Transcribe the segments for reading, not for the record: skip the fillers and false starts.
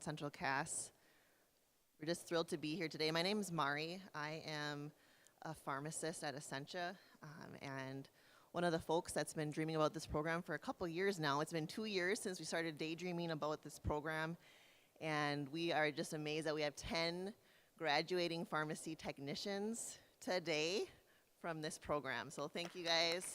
in Central Cass. We're just thrilled to be here today. My name is Mari. I am a pharmacist at Essentia, and one of the folks that's been dreaming about this program for a couple years now. It's been 2 years since we started daydreaming about this program, and we are just amazed that we have 10 graduating pharmacy technicians today from this program. So thank you guys.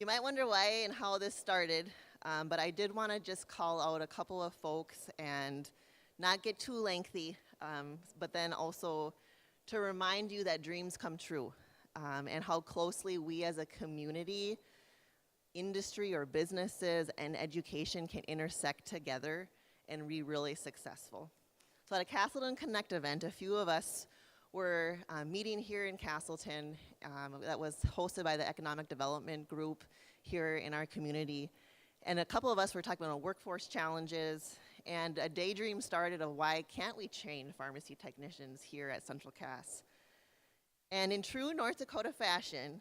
You might wonder why and how this started, but I did want to just call out a couple of folks and not get too lengthy, but then also to remind you that dreams come true, and how closely we as a community, industry or businesses and education can intersect together and be really successful. So at a Castleton Connect event, a few of us were meeting here in Castleton that was hosted by the Economic Development Group here in our community. And a couple of us were talking about workforce challenges, and a daydream started of why can't we train pharmacy technicians here at Central Cass. And in true North Dakota fashion,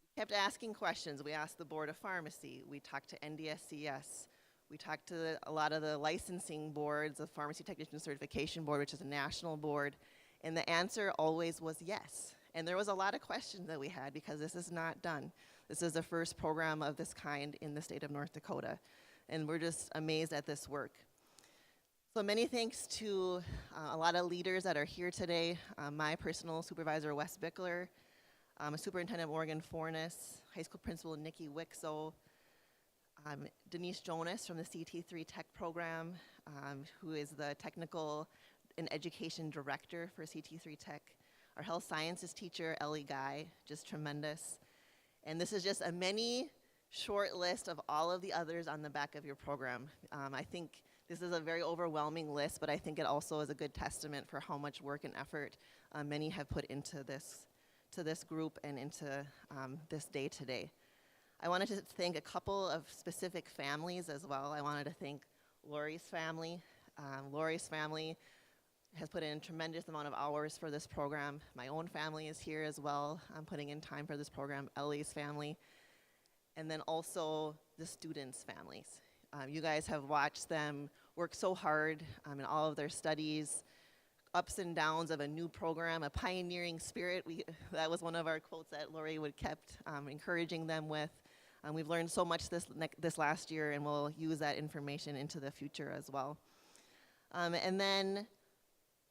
we kept asking questions. We asked the Board of Pharmacy, we talked to NDSCS, we talked to a lot of the licensing boards, the Pharmacy Technician Certification Board, which is a national board, and the answer always was yes. And there was a lot of questions that we had because this is not done. This is the first program of this kind in the state of North Dakota. And we're just amazed at this work. So many thanks to a lot of leaders that are here today. My personal supervisor, Wes Bickler, Superintendent Morgan Fornes, high school principal Nikki Wixo, Denise Jonas from the CT3 Tech program, who is the technical and education director for CT3 Tech. Our health sciences teacher, Ellie Guy, just tremendous. And this is just a mini short list of all of the others on the back of your program. I think this is a very overwhelming list, but I think it also is a good testament for how much work and effort many have put into this group and into this day today. I wanted to thank a couple of specific families as well. I wanted to thank Lori's family. Lori's family has put in a tremendous amount of hours for this program. My own family is here as well. I'm putting in time for this program, Ellie's family, and then also the students' families. You guys have watched them work so hard in all of their studies, ups and downs of a new program, a pioneering spirit. That was one of our quotes that Lori would kept encouraging them with. We've learned so much this last year, and we'll use that information into the future as well. And then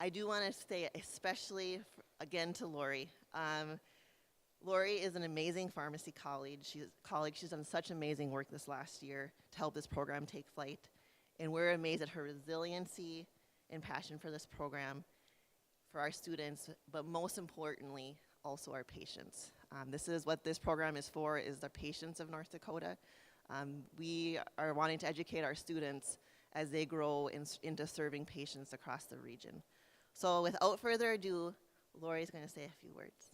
I do want to say especially, again, to Lori. Lori is an amazing pharmacy colleague. She's done such amazing work this last year to help this program take flight. And we're amazed at her resiliency and passion for this program, for our students, but most importantly, also our patients. This is what this program is for, is the patients of North Dakota. We are wanting to educate our students as they grow into serving patients across the region. So without further ado, Lori's going to say a few words.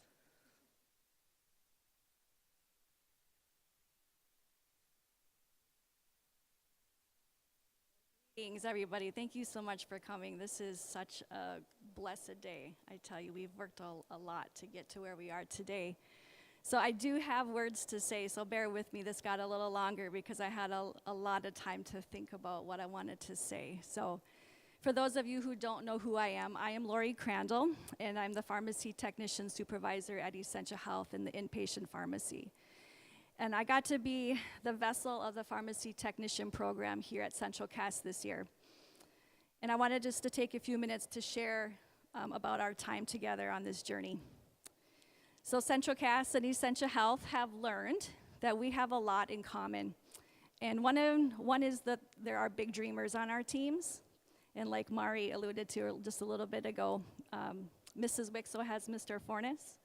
Greetings, everybody. Thank you so much for coming. This is such a blessed day. I tell you, we've worked a lot to get to where we are today. So I do have words to say, so bear with me. This got a little longer because I had a lot of time to think about what I wanted to say. So for those of you who don't know who I am Lori Crandall, and I'm the pharmacy technician supervisor at Essentia Health in the inpatient pharmacy. And I got to be the vessel of the pharmacy technician program here at Central Cass this year. And I wanted just to take a few minutes to share about our time together on this journey. So Central Cass and Essentia Health have learned that we have a lot in common. And one is that there are big dreamers on our teams. And like Mari alluded to just a little bit ago, Mrs. Wixo has Mr. Fornes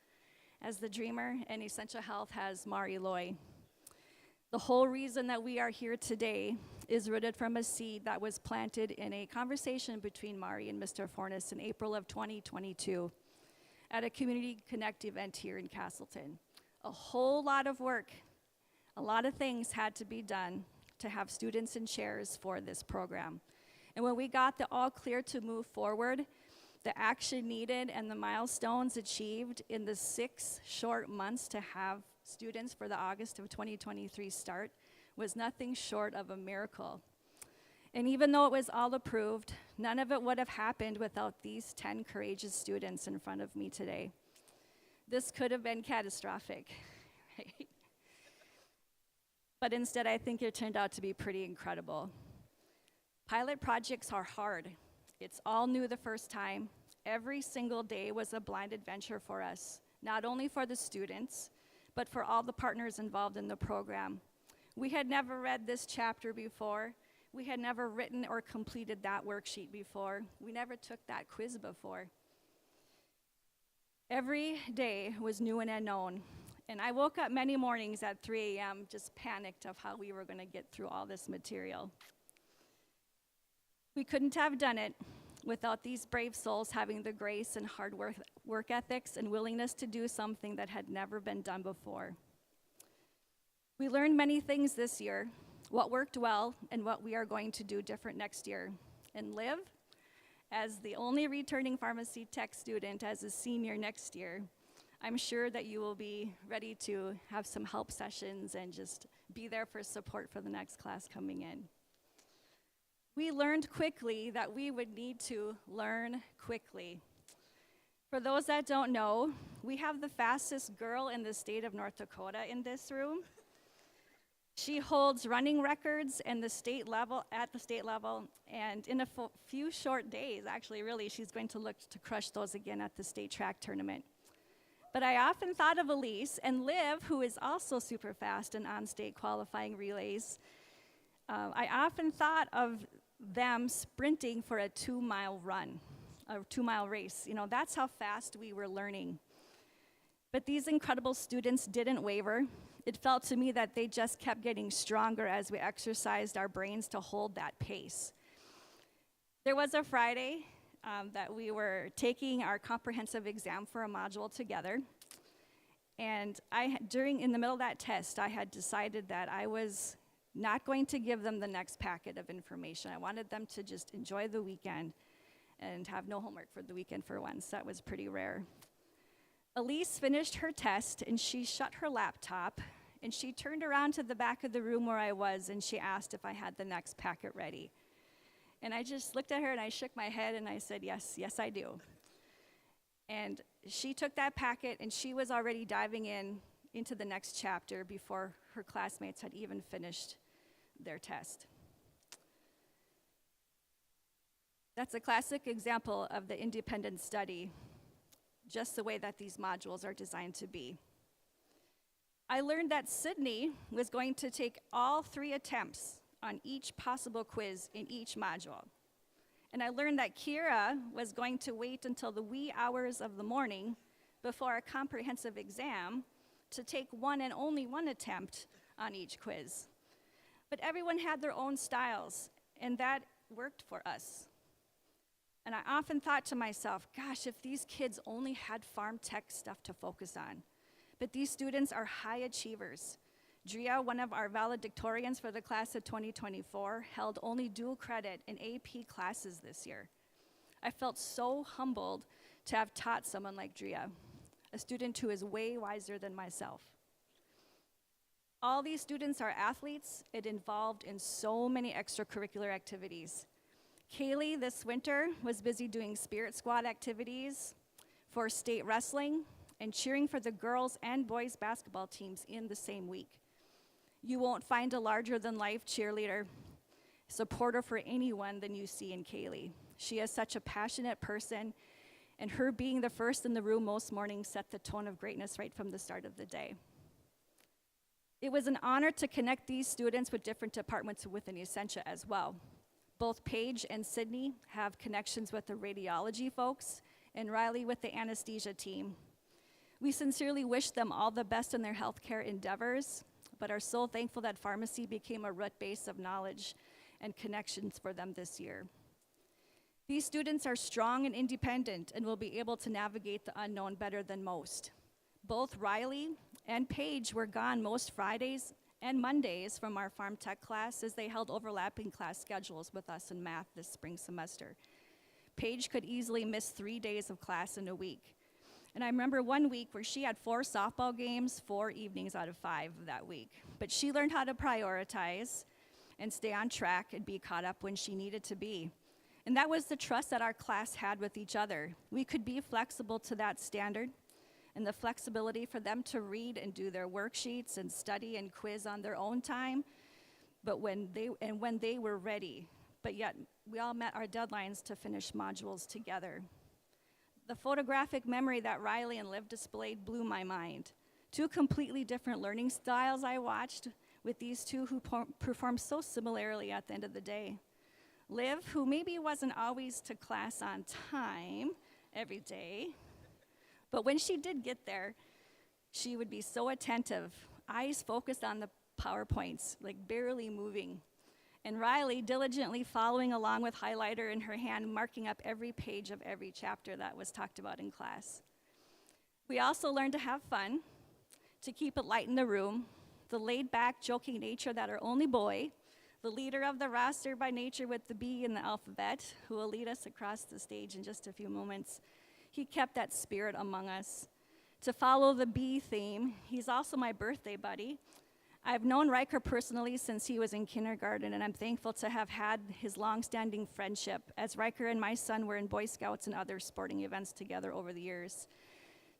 as the dreamer, and Essentia Health has Mari Loy. The whole reason that we are here today is rooted from a seed that was planted in a conversation between Mari and Mr. Fornes in April of 2022 at a Community Connect event here in Castleton. A whole lot of work, a lot of things had to be done to have students in chairs for this program. And when we got the all clear to move forward, the action needed and the milestones achieved in the 6 short months to have students for the August of 2023 start was nothing short of a miracle. And even though it was all approved, none of it would have happened without these 10 courageous students in front of me today. This could have been catastrophic, right? But instead, I think it turned out to be pretty incredible. Pilot projects are hard. It's all new the first time. Every single day was a blind adventure for us, not only for the students, but for all the partners involved in the program. We had never read this chapter before. We had never written or completed that worksheet before. We never took that quiz before. Every day was new and unknown. And I woke up many mornings at 3 a.m. just panicked of how we were going to get through all this material. We couldn't have done it without these brave souls having the grace and hard work ethics and willingness to do something that had never been done before. We learned many things this year, what worked well and what we are going to do different next year. And Liv, as the only returning pharmacy tech student as a senior next year, I'm sure that you will be ready to have some help sessions and just be there for support for the next class coming in. We learned quickly that we would need to learn quickly. For those that don't know, we have the fastest girl in the state of North Dakota in this room. She holds running records at the state level, and in a few short days, actually, really, she's going to look to crush those again at the state track tournament. But I often thought of Elise and Liv, who is also super fast in on-state qualifying relays. I often thought of them sprinting for a 2-mile run, a 2-mile race. You know, that's how fast we were learning. But these incredible students didn't waver. It felt to me that they just kept getting stronger as we exercised our brains to hold that pace. There was a Friday that we were taking our comprehensive exam for a module together. And in the middle of that test, I had decided that I was not going to give them the next packet of information. I wanted them to just enjoy the weekend and have no homework for the weekend for once. That was pretty rare. Elise finished her test and she shut her laptop and she turned around to the back of the room where I was and she asked if I had the next packet ready. And I just looked at her and I shook my head and I said, yes, I do. And she took that packet and she was already diving into the next chapter before her classmates had even finished their test. That's a classic example of the independent study, just the way that these modules are designed to be. I learned that Sydney was going to take all 3 attempts on each possible quiz in each module. And I learned that Kira was going to wait until the wee hours of the morning before a comprehensive exam to take one and only one attempt on each quiz. But everyone had their own styles, and that worked for us. And I often thought to myself, gosh, if these kids only had farm tech stuff to focus on. But these students are high achievers. Drea, one of our valedictorians for the class of 2024, held only dual credit in AP classes this year. I felt so humbled to have taught someone like Drea, a student who is way wiser than myself. All these students are athletes. It involved in so many extracurricular activities. Kaylee this winter was busy doing spirit squad activities for state wrestling and cheering for the girls and boys basketball teams in the same week. You won't find a larger than life cheerleader supporter for anyone than you see in Kaylee. She is such a passionate person, and her being the first in the room most mornings set the tone of greatness right from the start of the day. It was an honor to connect these students with different departments within Essentia as well. Both Paige and Sydney have connections with the radiology folks, and Riley with the anesthesia team. We sincerely wish them all the best in their healthcare endeavors, but are so thankful that pharmacy became a root base of knowledge and connections for them this year. These students are strong and independent and will be able to navigate the unknown better than most. Both Riley and Paige were gone most Fridays and Mondays from our Farm Tech class as they held overlapping class schedules with us in math this spring semester. Paige could easily miss 3 days of class in a week. And I remember one week where she had 4 softball games, 4 evenings out of 5 that week. But she learned how to prioritize and stay on track and be caught up when she needed to be. And that was the trust that our class had with each other. We could be flexible to that standard, and the flexibility for them to read and do their worksheets and study and quiz on their own time, but when they were ready. But yet, we all met our deadlines to finish modules together. The photographic memory that Riley and Liv displayed blew my mind. 2 completely different learning styles I watched with these 2 who performed so similarly at the end of the day. Liv, who maybe wasn't always to class on time every day, but when she did get there, she would be so attentive, eyes focused on the PowerPoints, like barely moving. And Riley diligently following along with highlighter in her hand, marking up every page of every chapter that was talked about in class. We also learned to have fun, to keep it light in the room, the laid-back, joking nature that our only boy, the leader of the roster by nature with the B in the alphabet, who will lead us across the stage in just a few moments, he kept that spirit among us. To follow the B theme, he's also my birthday buddy. I've known Riker personally since he was in kindergarten, and I'm thankful to have had his long-standing friendship, as Riker and my son were in Boy Scouts and other sporting events together over the years.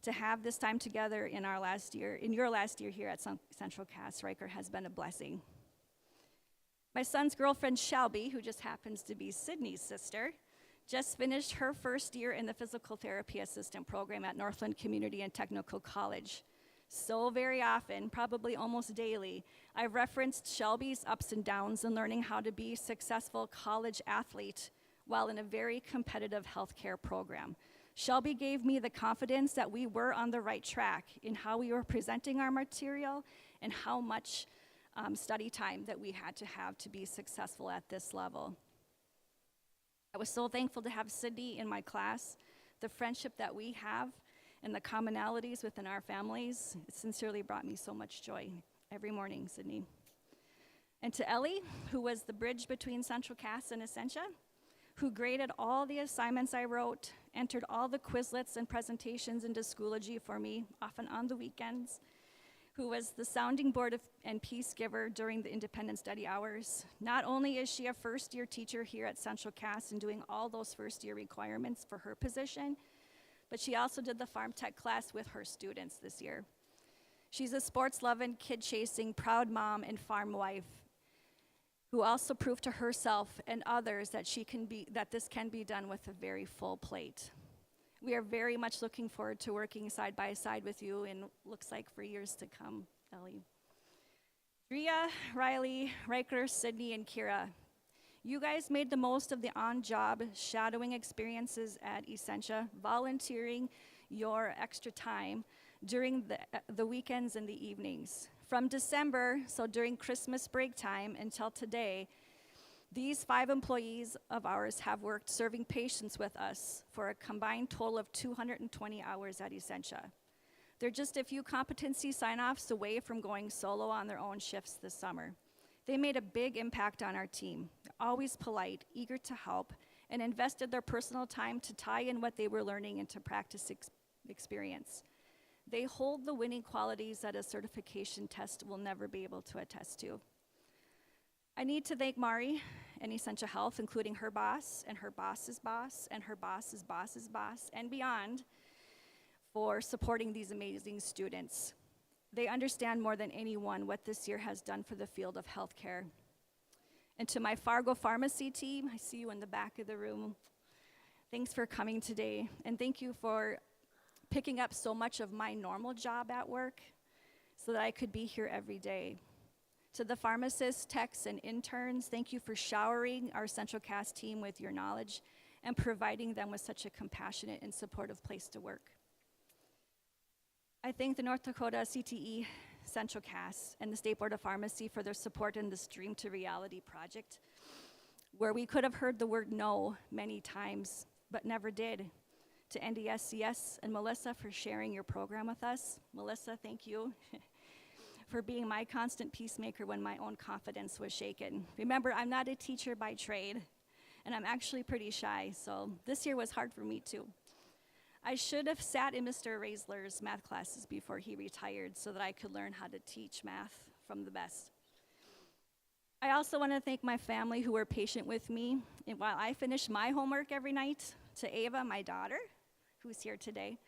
To have this time together in your last year here at Central Cass, Riker, has been a blessing. My son's girlfriend, Shelby, who just happens to be Sydney's sister, just finished her first year in the physical therapy assistant program at Northland Community and Technical College. So very often, probably almost daily, I've referenced Shelby's ups and downs in learning how to be a successful college athlete while in a very competitive healthcare program. Shelby gave me the confidence that we were on the right track in how we were presenting our material and how much study time that we had to have to be successful at this level. I was so thankful to have Sydney in my class. The friendship that we have and the commonalities within our families, it sincerely brought me so much joy every morning, Sydney. And to Ellie, who was the bridge between Central Cass and Essentia, who graded all the assignments I wrote, entered all the Quizlets and presentations into Schoology for me, often on the weekends, who was the sounding board and peace giver during the independent study hours. Not only is she a first-year teacher here at Central Cass and doing all those first-year requirements for her position, but she also did the Farm Tech class with her students this year. She's a sports-loving, kid-chasing, proud mom and farm wife who also proved to herself and others that this can be done with a very full plate. We are very much looking forward to working side by side with you, and looks like for years to come, Ellie. Drea, Riley, Riker, Sydney, and Kira, you guys made the most of the on-job shadowing experiences at Essentia, volunteering your extra time during the weekends and the evenings. From December, so during Christmas break time, until today, these 5 employees of ours have worked serving patients with us for a combined total of 220 hours at Essentia. They're just a few competency sign-offs away from going solo on their own shifts this summer. They made a big impact on our team. They're always polite, eager to help, and invested their personal time to tie in what they were learning into practice experience. They hold the winning qualities that a certification test will never be able to attest to. I need to thank Mari and Essentia Health, including her boss and her boss's boss and her boss's boss's boss and beyond, for supporting these amazing students. They understand more than anyone what this year has done for the field of healthcare. And to my Fargo Pharmacy team, I see you in the back of the room. Thanks for coming today, and thank you for picking up so much of my normal job at work so that I could be here every day. To the pharmacists, techs, and interns, thank you for showering our Central Cass team with your knowledge and providing them with such a compassionate and supportive place to work. I thank the North Dakota CTE, Central Cass, and the State Board of Pharmacy for their support in this Dream to Reality project, where we could have heard the word no many times, but never did. To NDSCS and Melissa for sharing your program with us. Melissa, thank you for being my constant peacemaker when my own confidence was shaken. Remember, I'm not a teacher by trade, and I'm actually pretty shy, so this year was hard for me too. I should have sat in Mr. Raisler's math classes before he retired so that I could learn how to teach math from the best. I also want to thank my family who were patient with me and while I finished my homework every night. To Ava, my daughter, who's here today.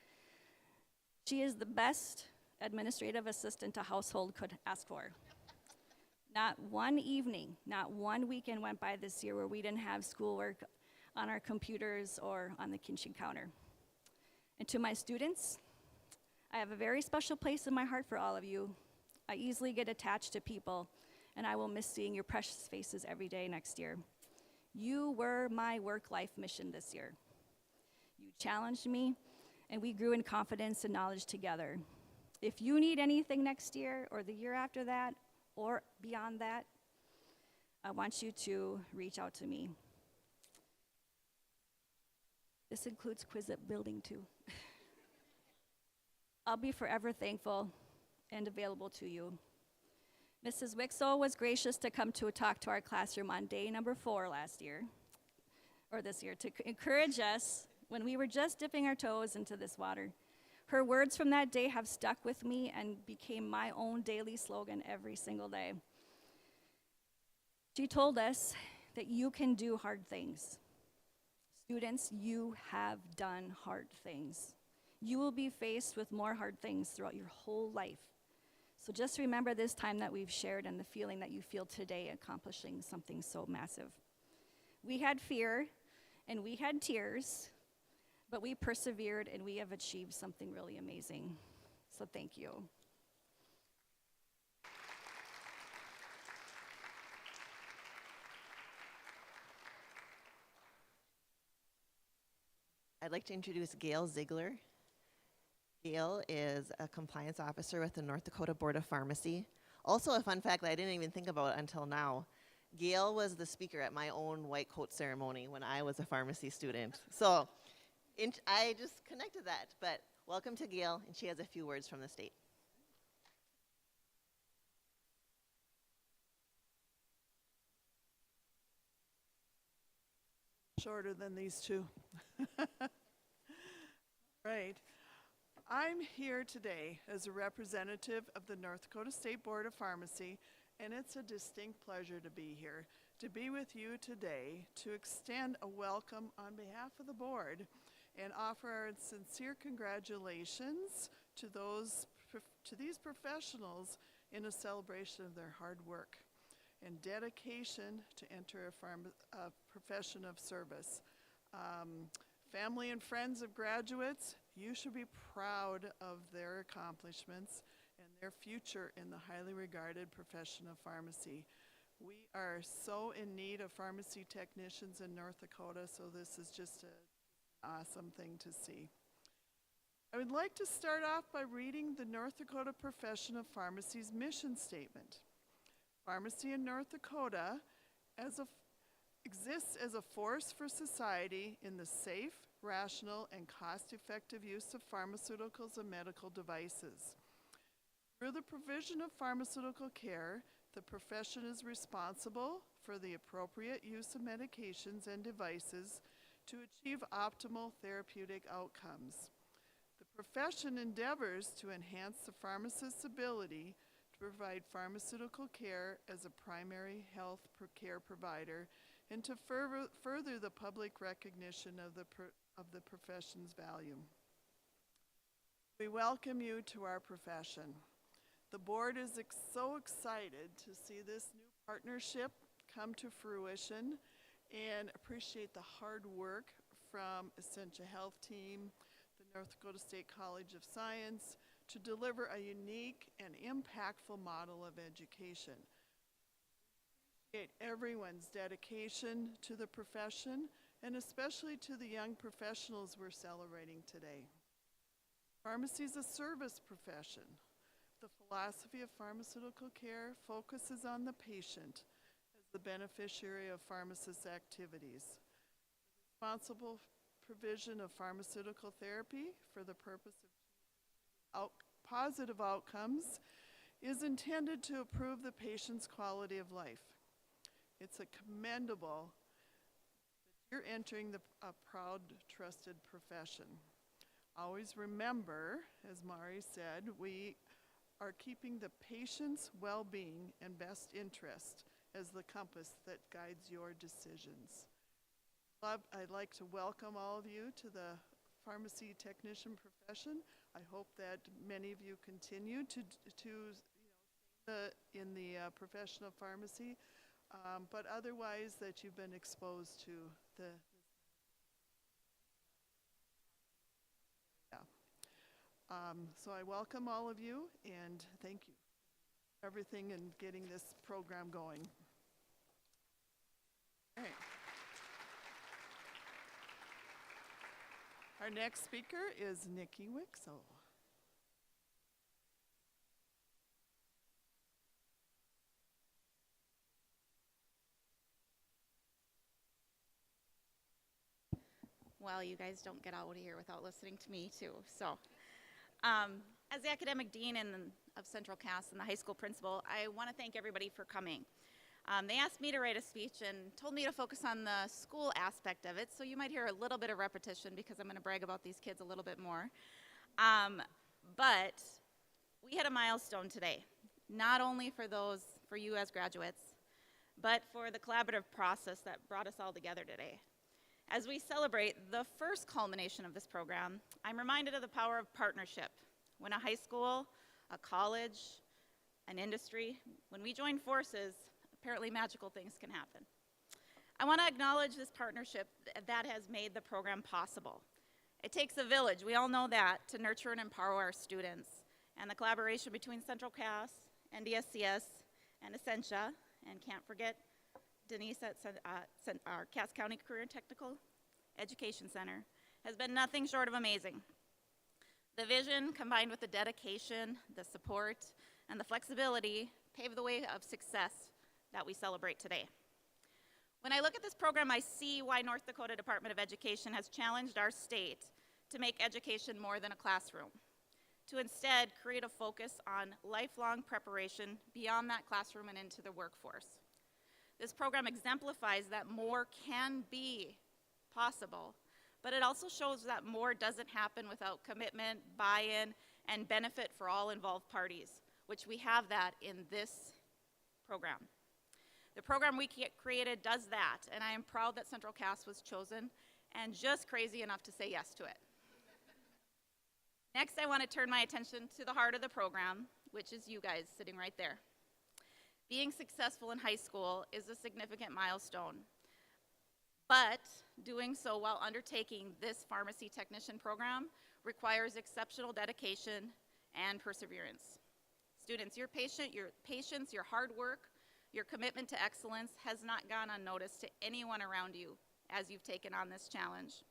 She is the best administrative assistant a household could ask for. Not one evening, not one weekend went by this year where we didn't have schoolwork on our computers or on the kitchen counter. And to my students, I have a very special place in my heart for all of you. I easily get attached to people, and I will miss seeing your precious faces every day next year. You were my work-life mission this year. You challenged me, and we grew in confidence and knowledge together. If you need anything next year or the year after that or beyond that, I want you to reach out to me. This includes Quizlet Building too. I'll be forever thankful and available to you. Mrs. Wixel was gracious to come to talk to our classroom on day number 4 this year, to encourage us when we were just dipping our toes into this water. Her words from that day have stuck with me and became my own daily slogan every single day. She told us that you can do hard things. Students, you have done hard things. You will be faced with more hard things throughout your whole life. So just remember this time that we've shared and the feeling that you feel today accomplishing something so massive. We had fear and we had tears, but we persevered and we have achieved something really amazing. So thank you. I'd like to introduce Gail Ziegler. Gail is a compliance officer with the North Dakota Board of Pharmacy. Also a fun fact that I didn't even think about until now. Gail was the speaker at my own white coat ceremony when I was a pharmacy student. So I just connected that, but welcome to Gail, and she has a few words from the state. Shorter than these two. Right. I'm here today as a representative of the North Dakota State Board of Pharmacy, and it's a distinct pleasure to be here, to be with you today, to extend a welcome on behalf of the board and offer our sincere congratulations to these professionals in a celebration of their hard work and dedication to enter a profession of service. Family and friends of graduates, you should be proud of their accomplishments and their future in the highly regarded profession of pharmacy. We are so in need of pharmacy technicians in North Dakota, so this is just an awesome thing to see. I would like to start off by reading the North Dakota Profession of Pharmacy's mission statement. Pharmacy in North Dakota exists as a force for society in the safe, rational, and cost-effective use of pharmaceuticals and medical devices. Through the provision of pharmaceutical care, the profession is responsible for the appropriate use of medications and devices to achieve optimal therapeutic outcomes. The profession endeavors to enhance the pharmacist's ability to provide pharmaceutical care as a primary health care provider and to further the public recognition of the profession's value. We welcome you to our profession. The board is so excited to see this new partnership come to fruition and appreciate the hard work from Essentia Health Team, the North Dakota State College of Science, to deliver a unique and impactful model of education. Everyone's dedication to the profession, and especially to the young professionals we're celebrating today. Pharmacy is a service profession. The philosophy of pharmaceutical care focuses on the patient as the beneficiary of pharmacist activities. Responsible provision of pharmaceutical therapy for the purpose of positive outcomes is intended to improve the patient's quality of life. It's commendable that you're entering a proud, trusted profession. Always remember, as Mari said, we are keeping the patient's well-being and best interest as the compass that guides your decisions. I'd like to welcome all of you to the pharmacy technician profession. I hope that many of you continue to in the profession of pharmacy, but otherwise that you've been exposed to the so I welcome all of you and thank you for everything and getting this program going. All right. Our next speaker is Nikki Wixel. Well, you guys don't get out of here without listening to me too. So, as the academic dean of Central Cass and the high school principal, I want to thank everybody for coming. They asked me to write a speech and told me to focus on the school aspect of it, so you might hear a little bit of repetition because I'm going to brag about these kids a little bit more. But we had a milestone today, not only for you as graduates, but for the collaborative process that brought us all together today. As we celebrate the first culmination of this program, I'm reminded of the power of partnership. When a high school, a college, an industry, when we join forces, apparently magical things can happen. I want to acknowledge this partnership that has made the program possible. It takes a village, we all know that, to nurture and empower our students. And the collaboration between Central Cass, NDSCS, and Essentia, and can't forget Denise at our Cass County Career and Technical Education Center, has been nothing short of amazing. The vision, combined with the dedication, the support, and the flexibility, pave the way of success that we celebrate today. When I look at this program, I see why North Dakota Department of Education has challenged our state to make education more than a classroom, to instead create a focus on lifelong preparation beyond that classroom and into the workforce. This program exemplifies that more can be possible, but it also shows that more doesn't happen without commitment, buy-in, and benefit for all involved parties, which we have that in this program. The program we created does that, and I am proud that Central Cass was chosen and just crazy enough to say yes to it. Next, I want to turn my attention to the heart of the program, which is you guys sitting right there. Being successful in high school is a significant milestone, but doing so while undertaking this pharmacy technician program requires exceptional dedication and perseverance. Students, your patience, your hard work, your commitment to excellence has not gone unnoticed to anyone around you as you've taken on this challenge.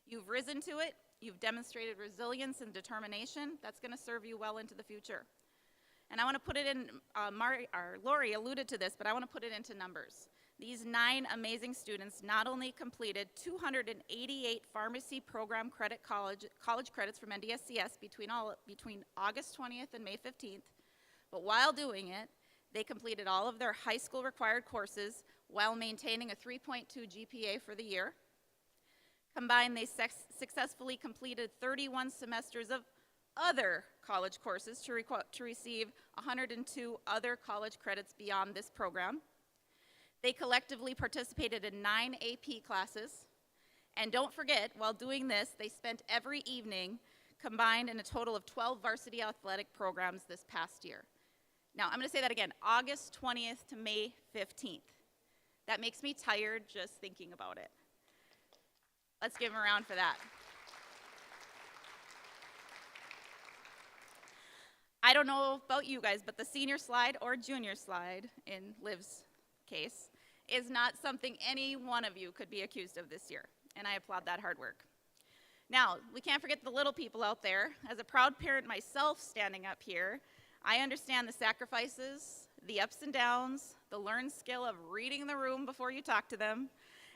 You've risen to it, you've demonstrated resilience and determination that's going to serve you well into the future. And I want to put it in, Lori alluded to this, but I want to put it into numbers. These 9 amazing students not only completed 288 pharmacy program college credits from NDSCS between August 20th and May 15th, but while doing it, they completed all of their high school required courses while maintaining a 3.2 GPA for the year. Combined, they successfully completed 31 semesters of other college courses to receive 102 other college credits beyond this program. They collectively participated in 9 AP classes. And don't forget, while doing this, they spent every evening combined in a total of 12 varsity athletic programs this past year. Now, I'm going to say that again, August 20th to May 15th. That makes me tired just thinking about it. Let's give them a round for that. I don't know about you guys, but the senior slide or junior slide, in Liv's case, is not something any one of you could be accused of this year, and I applaud that hard work. Now, we can't forget the little people out there. As a proud parent myself standing up here, I understand the sacrifices, the ups and downs, the learned skill of reading the room before you talk to them,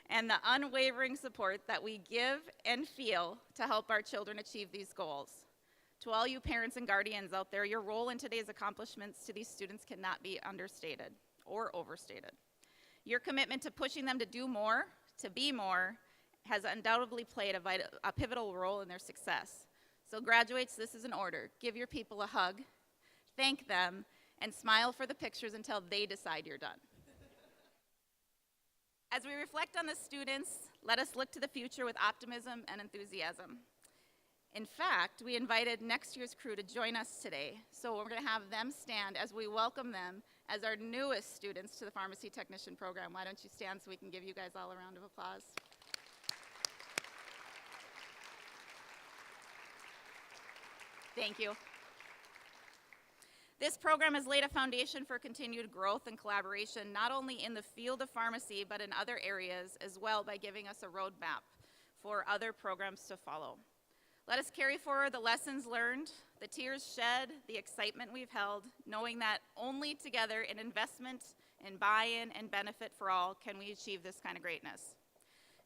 and the unwavering support that we give and feel to help our children achieve these goals. To all you parents and guardians out there, your role in today's accomplishments to these students cannot be understated or overstated. Your commitment to pushing them to do more, to be more, has undoubtedly played a pivotal role in their success. So graduates, this is an order. Give your people a hug, thank them, and smile for the pictures until they decide you're done. As we reflect on the students, let us look to the future with optimism and enthusiasm. In fact, we invited next year's crew to join us today, so we're going to have them stand as we welcome them as our newest students to the Pharmacy Technician program. Why don't you stand so we can give you guys all a round of applause? Thank you. This program has laid a foundation for continued growth and collaboration, not only in the field of pharmacy, but in other areas as well, by giving us a roadmap for other programs to follow. Let us carry forward the lessons learned, the tears shed, the excitement we've held, knowing that only together in investment, in buy-in, and benefit for all can we achieve this kind of greatness.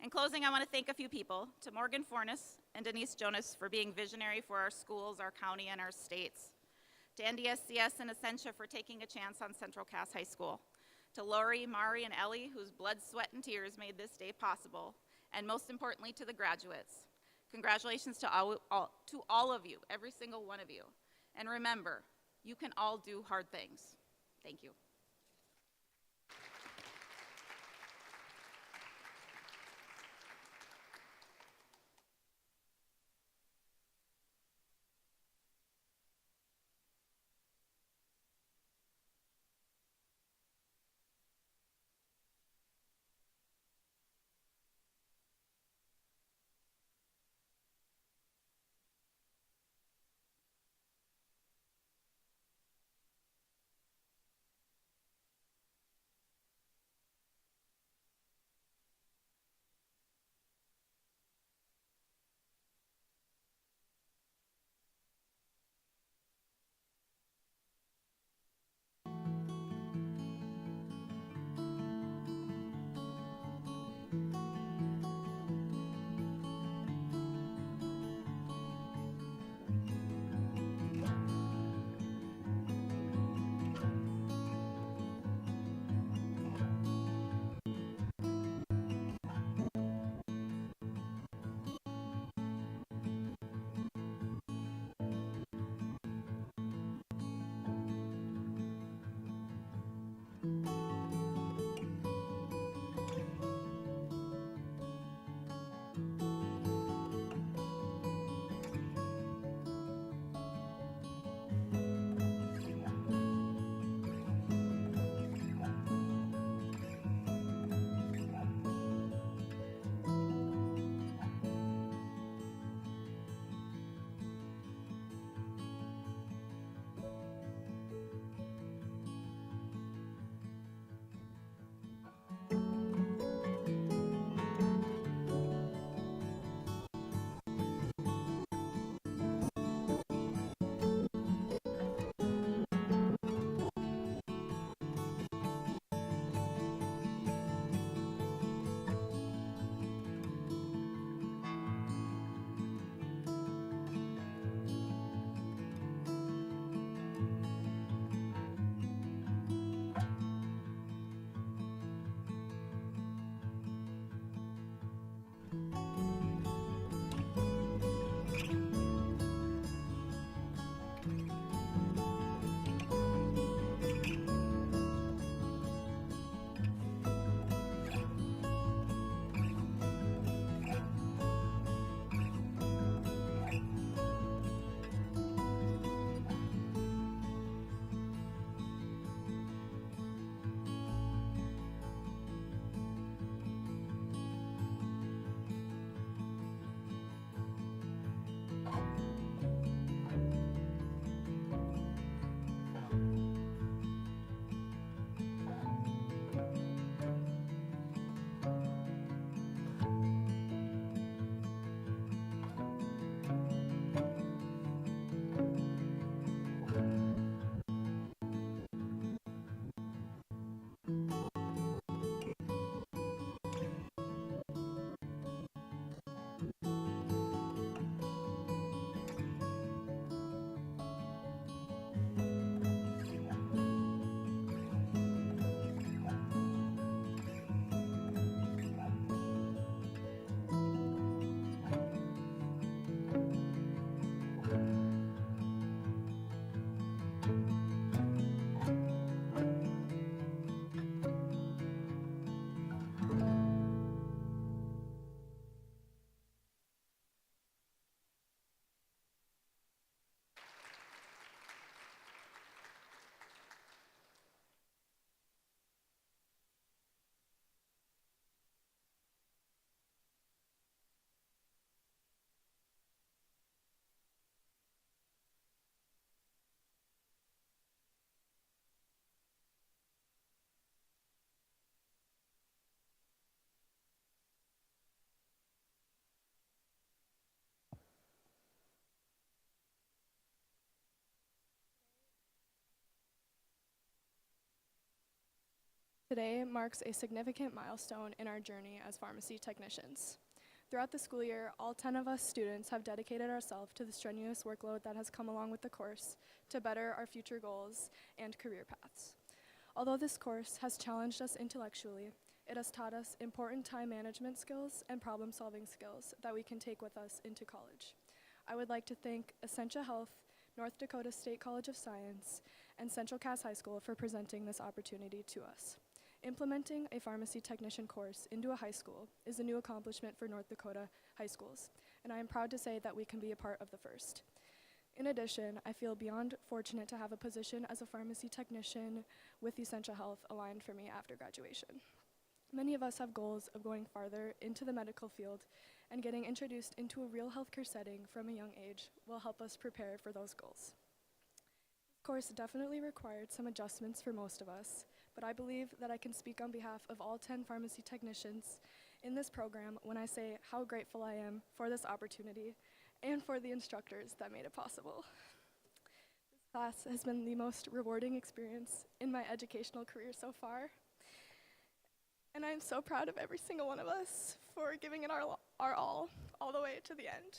In closing, I want to thank a few people, to Morgan Fornes and Denise Jonas for being visionary for our schools, our county, and our states. To NDSCS and Essentia for taking a chance on Central Cass High School. To Lori, Mari, and Ellie, whose blood, sweat, and tears made this day possible. And most importantly, to the graduates. Congratulations to all of you, every single one of you. And remember, you can all do hard things. Thank you. Today marks a significant milestone in our journey as pharmacy technicians. Throughout the school year, all 10 of us students have dedicated ourselves to the strenuous workload that has come along with the course to better our future goals and career paths. Although this course has challenged us intellectually, it has taught us important time management skills and problem-solving skills that we can take with us into college. I would like to thank Essentia Health, North Dakota State College of Science, and Central Cass High School for presenting this opportunity to us. Implementing a pharmacy technician course into a high school is a new accomplishment for North Dakota high schools, and I am proud to say that we can be a part of the first. In addition, I feel beyond fortunate to have a position as a pharmacy technician with Essentia Health aligned for me after graduation. Many of us have goals of going farther into the medical field, and getting introduced into a real healthcare setting from a young age will help us prepare for those goals. This course definitely required some adjustments for most of us, but I believe that I can speak on behalf of all 10 pharmacy technicians in this program when I say how grateful I am for this opportunity and for the instructors that made it possible. This class has been the most rewarding experience in my educational career so far, and I'm so proud of every single one of us for giving it our all the way to the end.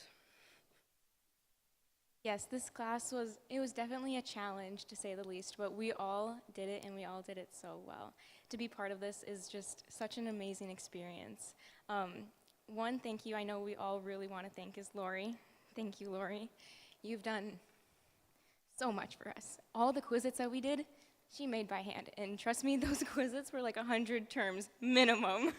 Yes, this class was definitely a challenge to say the least, but we all did it and we all did it so well. To be part of this is just such an amazing experience. One thank you I know we all really want to thank is Lori. Thank you, Lori. You've done so much for us. All the Quizlets that we did, she made by hand, and trust me, those Quizlets were like 100 terms minimum.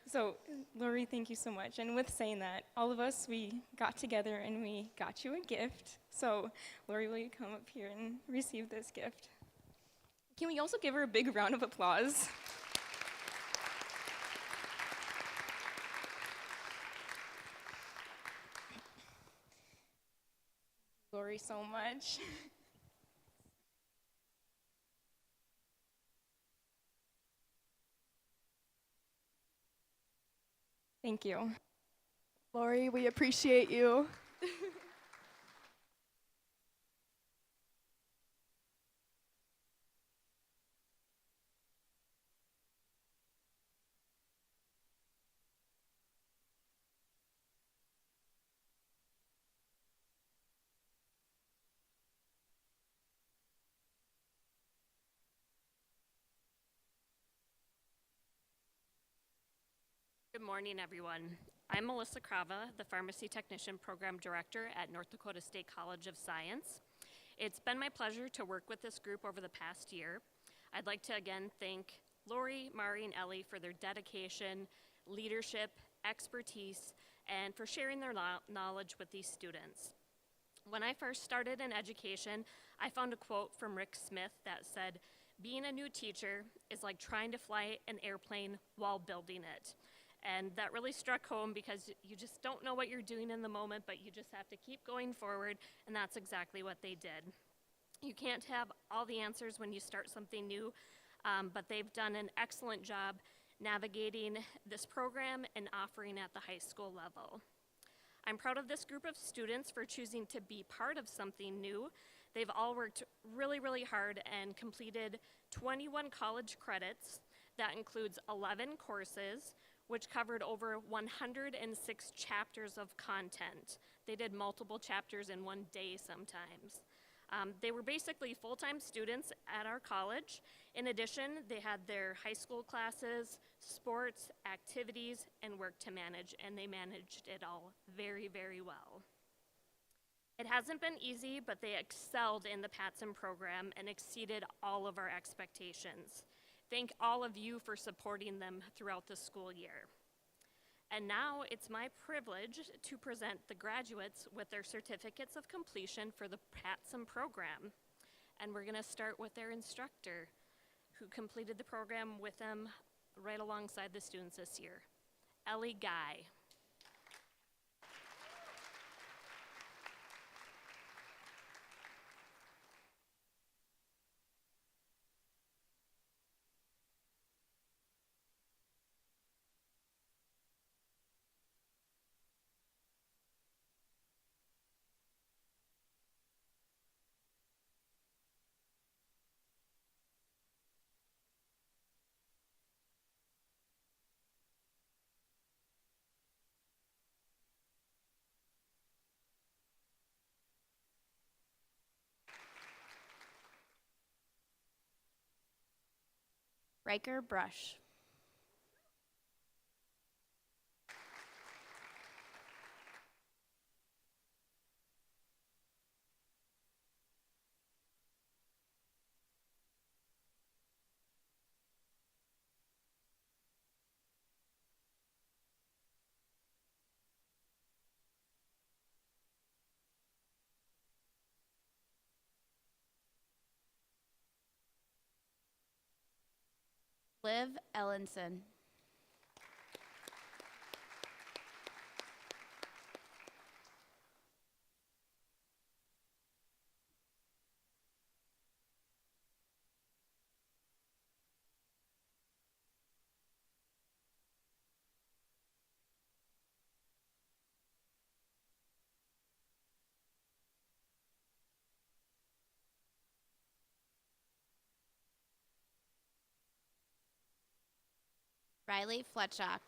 So, Lori, thank you so much. And with saying that, all of us, we got together and we got you a gift. So, Lori, will you come up here and receive this gift? Can we also give her a big round of applause? Lori, so much. Thank you. Lori, we appreciate you. Good morning, everyone. I'm Melissa Crava, the Pharmacy Technician Program Director at North Dakota State College of Science. It's been my pleasure to work with this group over the past year. I'd like to again thank Lori, Mari, and Ellie for their dedication, leadership, expertise, and for sharing their knowledge with these students. When I first started in education, I found a quote from Rick Smith that said, "Being a new teacher is like trying to fly an airplane while building it." And that really struck home because you just don't know what you're doing in the moment, but you just have to keep going forward, and that's exactly what they did. You can't have all the answers when you start something new, but they've done an excellent job navigating this program and offering at the high school level. I'm proud of this group of students for choosing to be part of something new. They've all worked really, really hard and completed 21 college credits. That includes 11 courses, which covered over 106 chapters of content. They did multiple chapters in one day sometimes. They were basically full-time students at our college. In addition, they had their high school classes, sports, activities, and work to manage, and they managed it all very, very well. It hasn't been easy, but they excelled in the PATSM program and exceeded all of our expectations. Thank all of you for supporting them throughout the school year. And now it's my privilege to present the graduates with their certificates of completion for the PATSM program. And we're gonna start with their instructor, who completed the program with them right alongside the students this year, Ellie Guy. Riker Brush. Liv Ellenson. Riley Fletchock.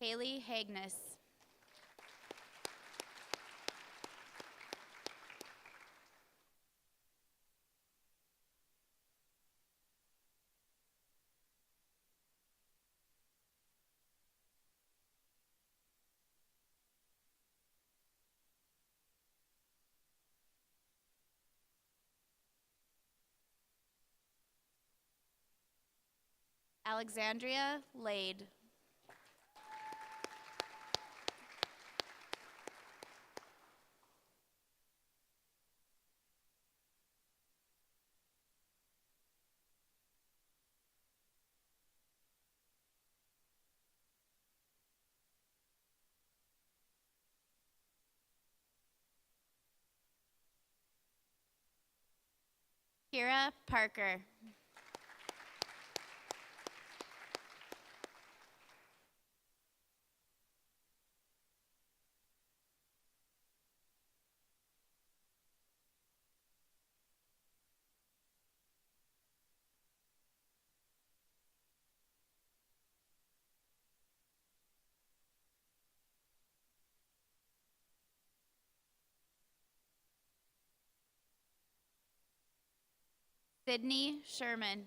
Haley Hagness. Alexandria Lade. Kira Parker. Sydney Sherman.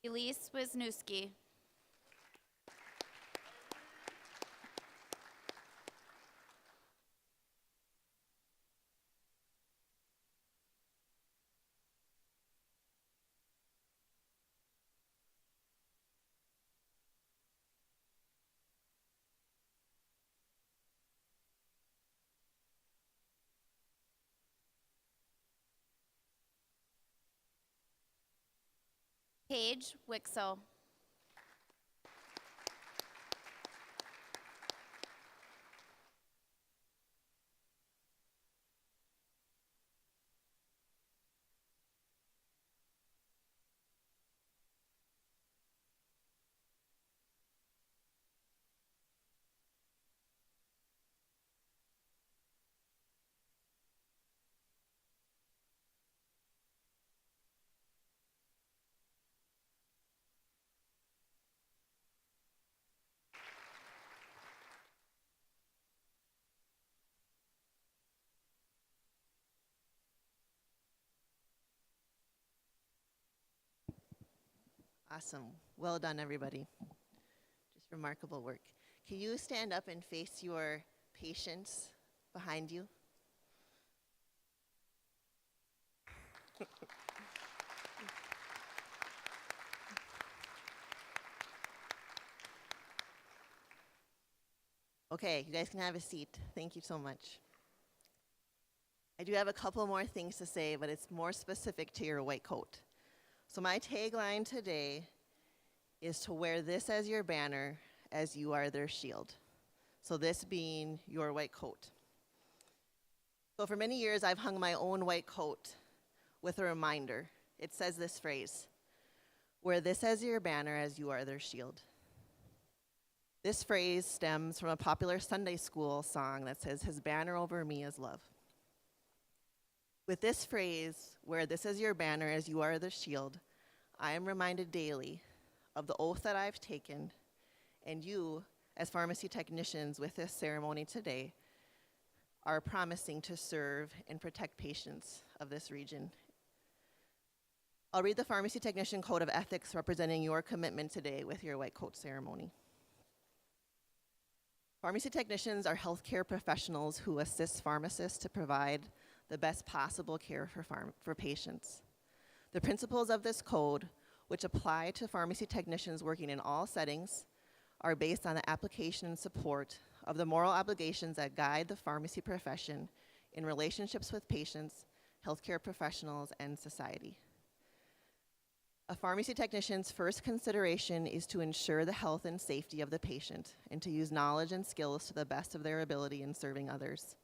Elise Wisniewski. Paige Wixel. Awesome. Well done, everybody. Just remarkable work. Can you stand up and face your patients behind you? Okay, you guys can have a seat. Thank you so much. I do have a couple more things to say, but it's more specific to your white coat. So my tagline today is to wear this as your banner as you are their shield. So this being your white coat. So for many years, I've hung my own white coat with a reminder. It says this phrase, wear this as your banner as you are their shield. This phrase stems from a popular Sunday school song that says, his banner over me is love. With this phrase, wear this as your banner as you are the shield, I am reminded daily of the oath that I've taken, and you, as pharmacy technicians with this ceremony today, are promising to serve and protect patients of this region. I'll read the Pharmacy Technician Code of Ethics representing your commitment today with your white coat ceremony. Pharmacy technicians are healthcare professionals who assist pharmacists to provide the best possible care for patients. The principles of this code, which apply to pharmacy technicians working in all settings, are based on the application and support of the moral obligations that guide the pharmacy profession in relationships with patients, healthcare professionals, and society. A pharmacy technician's first consideration is to ensure the health and safety of the patient and to use knowledge and skills to the best of their ability in serving others.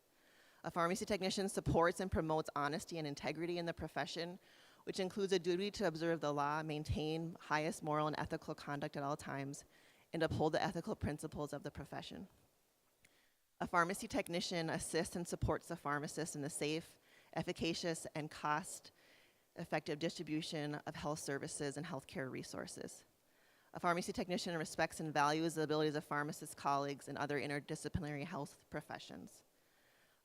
A pharmacy technician supports and promotes honesty and integrity in the profession, which includes a duty to observe the law, maintain highest moral and ethical conduct at all times, and uphold the ethical principles of the profession. A pharmacy technician assists and supports the pharmacist in the safe, efficacious, and cost-effective distribution of health services and healthcare resources. A pharmacy technician respects and values the abilities of pharmacist colleagues and other interdisciplinary health professions.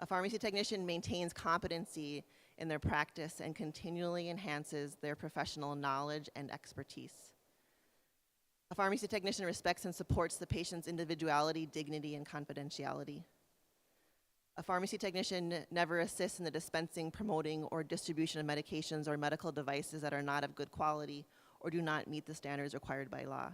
A pharmacy technician maintains competency in their practice and continually enhances their professional knowledge and expertise. A pharmacy technician respects and supports the patient's individuality, dignity, and confidentiality. A pharmacy technician never assists in the dispensing, promoting, or distribution of medications or medical devices that are not of good quality or do not meet the standards required by law.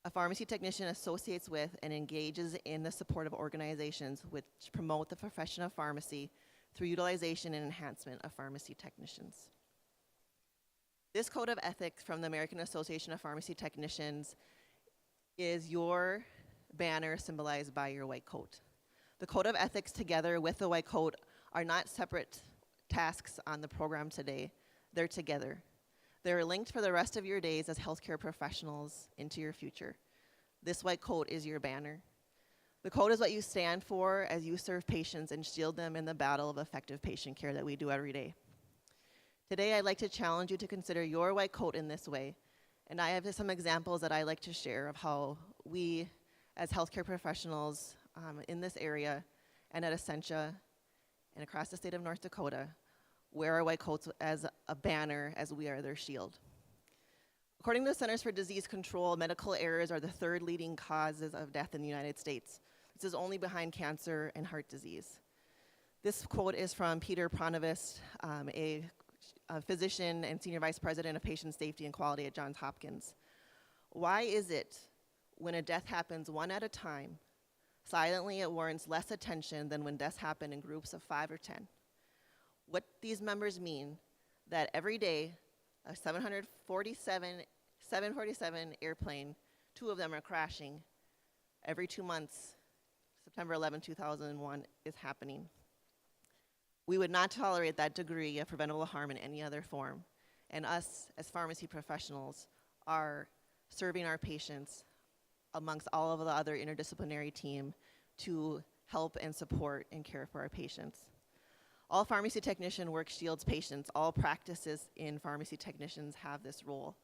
A pharmacy technician associates with and engages in the support of organizations which promote the profession of pharmacy through utilization and enhancement of pharmacy technicians. This code of ethics from the American Association of Pharmacy Technicians is your banner symbolized by your white coat. The code of ethics together with the white coat are not separate tasks on the program today. They're together. They're linked for the rest of your days as healthcare professionals into your future. This white coat is your banner. The code is what you stand for as you serve patients and shield them in the battle of effective patient care that we do every day. Today, I'd like to challenge you to consider your white coat in this way. And I have some examples that I like to share of how we, as healthcare professionals in this area and at Essentia and across the state of North Dakota, wear our white coats as a banner as we are their shield. According to the Centers for Disease Control, medical errors are the third leading causes of death in the United States. This is only behind cancer and heart disease. This quote is from Peter Pronovost, a physician and senior vice president of patient safety and quality at Johns Hopkins. Why is it when a death happens one at a time, silently it warrants less attention than when deaths happen in groups of 5 or 10? What these members mean that every day, a 747 airplane, 2 of them are crashing. Every 2 months, September 11, 2001 is happening. We would not tolerate that degree of preventable harm in any other form. And us, as pharmacy professionals, are serving our patients amongst all of the other interdisciplinary team to help and support and care for our patients. All pharmacy technician work shields patients. All practices in pharmacy technicians have this role.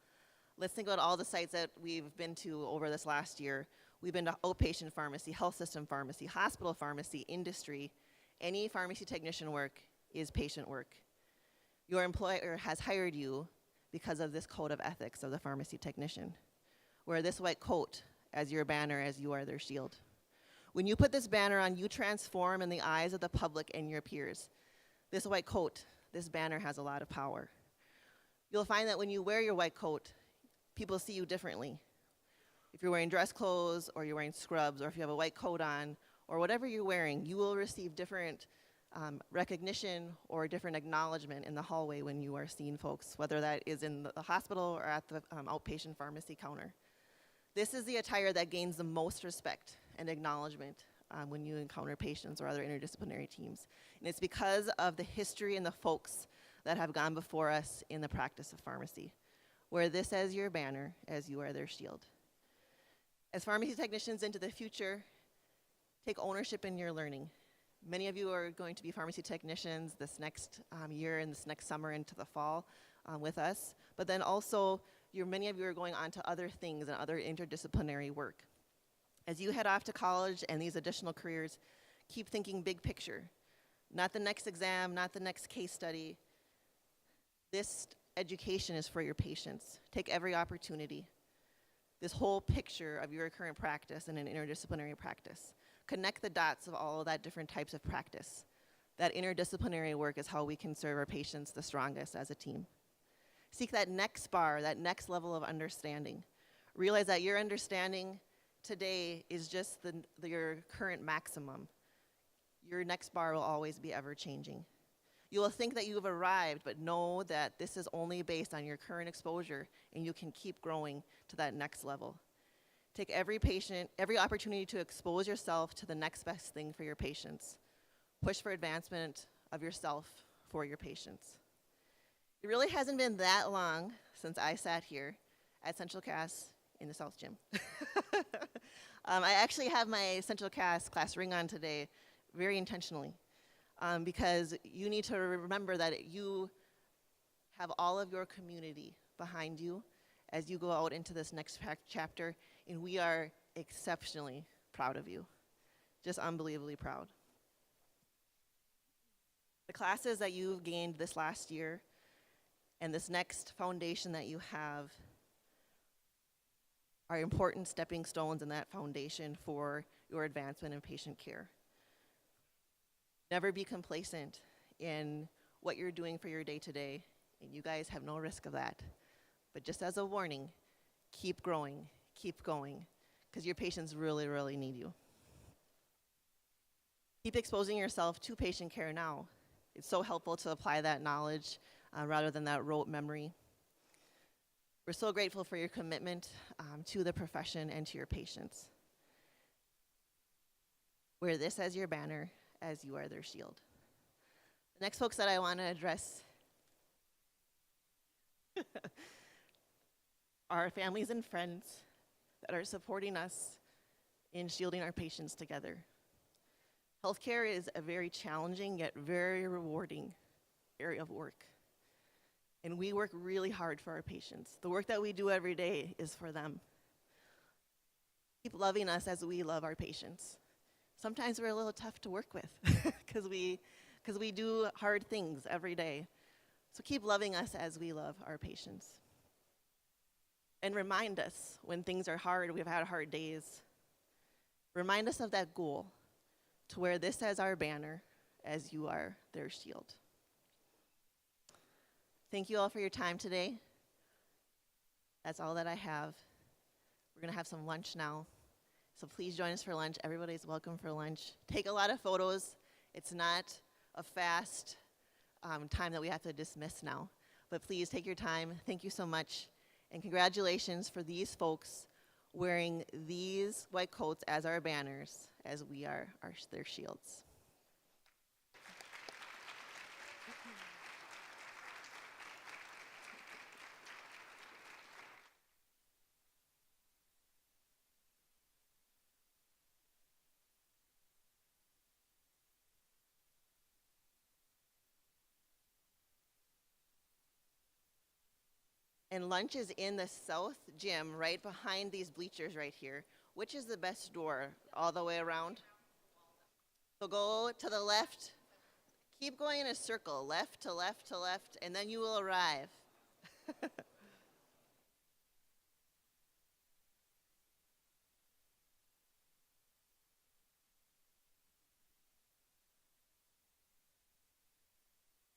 Let's think about all the sites that we've been to over this last year. We've been to outpatient pharmacy, health system pharmacy, hospital pharmacy, industry. Any pharmacy technician work is patient work. Your employer has hired you because of this code of ethics of the pharmacy technician. Wear this white coat as your banner as you are their shield. When you put this banner on, you transform in the eyes of the public and your peers. This white coat, this banner has a lot of power. You'll find that when you wear your white coat, people see you differently. If you're wearing dress clothes, or you're wearing scrubs, or if you have a white coat on, or whatever you're wearing, you will receive different recognition or different acknowledgement in the hallway when you are seeing folks, whether that is in the hospital or at the outpatient pharmacy counter. This is the attire that gains the most respect and acknowledgement when you encounter patients or other interdisciplinary teams. And it's because of the history and the folks that have gone before us in the practice of pharmacy. Wear this as your banner, as you are their shield. As pharmacy technicians into the future, take ownership in your learning. Many of you are going to be pharmacy technicians this next year and this next summer into the fall with us. But then also, many of you are going on to other things and other interdisciplinary work. As you head off to college and these additional careers, keep thinking big picture. Not the next exam, not the next case study. This education is for your patients. Take every opportunity. This whole picture of your current practice and an interdisciplinary practice. Connect the dots of all of that different types of practice. That interdisciplinary work is how we can serve our patients the strongest as a team. Seek that next bar, that next level of understanding. Realize that your understanding today is just your current maximum. Your next bar will always be ever changing. You will think that you have arrived, but know that this is only based on your current exposure, and you can keep growing to that next level. Take every opportunity to expose yourself to the next best thing for your patients. Push for advancement of yourself for your patients. It really hasn't been that long since I sat here at Central Cass in the South Gym. I actually have my Central Cass class ring on today very intentionally because you need to remember that you have all of your community behind you as you go out into this next chapter, and we are exceptionally proud of you, just unbelievably proud. The classes that you've gained this last year and this next foundation that you have are important stepping stones in that foundation for your advancement in patient care. Never be complacent in what you're doing for your day-to-day, and you guys have no risk of that. But just as a warning, keep growing, keep going, because your patients really, really need you. Keep exposing yourself to patient care now. It's so helpful to apply that knowledge rather than that rote memory. We're so grateful for your commitment to the profession and to your patients. Wear this as your banner, as you are their shield. The next folks that I want to address are families and friends that are supporting us in shielding our patients together. Healthcare is a very challenging yet very rewarding area of work. And we work really hard for our patients. The work that we do every day is for them. Keep loving us as we love our patients. Sometimes we're a little tough to work with because we do hard things every day. So keep loving us as we love our patients. And remind us when things are hard, we've had hard days. Remind us of that goal to wear this as our banner, as you are their shield. Thank you all for your time today. That's all that I have. We're going to have some lunch now. So please join us for lunch. Everybody's welcome for lunch. Take a lot of photos. It's not a fast time that we have to dismiss now. But please take your time. Thank you so much. And congratulations for these folks wearing these white coats as our banners, as we are their shields. And lunch is in the South Gym, right behind these bleachers right here. Which is the best door? All the way around? So go to the left. Keep going in a circle, left to left to left, and then you will arrive.